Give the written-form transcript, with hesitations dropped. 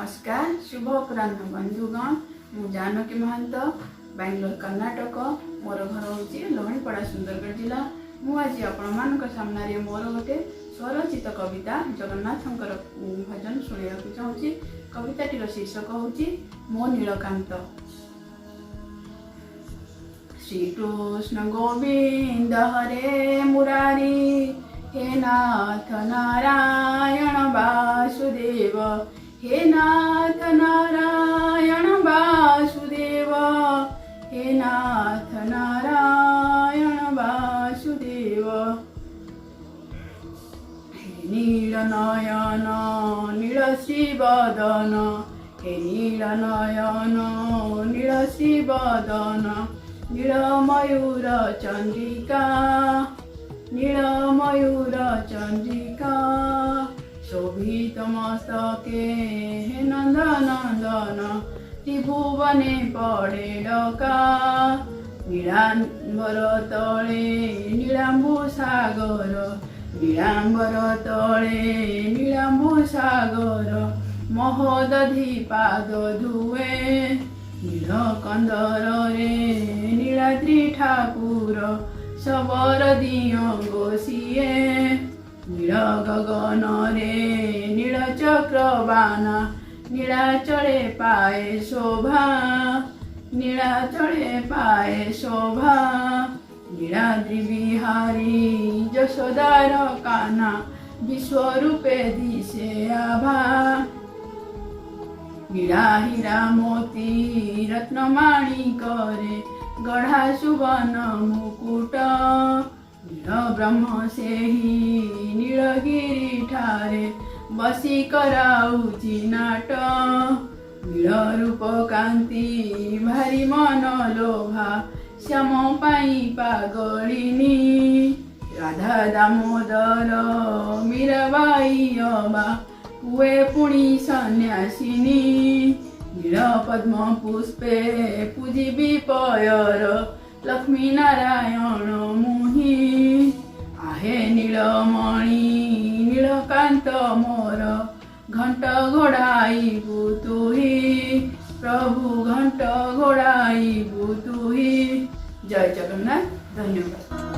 नमस्कार शुभ अपराह बंधुगण मु जानकी महंत बेंगलोर कर्नाटक मोर घर हूँ लोहणीपड़ा सुंदरगढ़ जिला। मु आज आपण सामने मोर गोटे स्वरचित कविता जगन्नाथ भजन शुणा चाहूँगी। कविताटीर शीर्षक हूँ मो नीलकांत। श्रीकृष्ण गोविंद हरे मुरारी हे नाथ नारायण वासुदेव हे नाथ नारायण वासुदेव हे नाथ नारायण वासुदेव। हे नीलनयन नीलश्रीवदन हे नीलनयन नीलश्रीवदन नीलमयूर चंद्रिका नीलमयूर चंद्रिका शोभित मस्तके हे नंदनंदन त्रिभुवने पड़े डका नीलांबर तले नीलांबु सागर नीलांबर तले नीलांबु सागर महोदधि पाद धुए नीलकंदर रे नीलाद्रि ठाकुर शबर दियो सिए नील गगन रे नील चक्रबाना नीलाचले पाए शोभा नीलाचले पाए शोभा नीलाद्रि बिहारी जशोदार काना विश्वरूपे दिशे आभा नीला हीरा मोती रत्नमाणी करे गढ़ा सुवन मुकुट नील ब्रह्म से ही नीलगिरी ठारे बसी कराउची नाट नील रूप कांति भारी मन लोभा श्याम पाई पागलिनी राधा दामोदर मीराबाई अबा हुए पुणी सन्यासिनी नील पद्म पुष्पे पूजिबी पयर लक्ष्मी नारायण मुहि आहे नीलमणि नीलकांत मोर घंट घोड़ाइबु तुहि प्रभु घंट घोड़ाइबु तुहि। जय जगन्नाथ। धन्यवाद।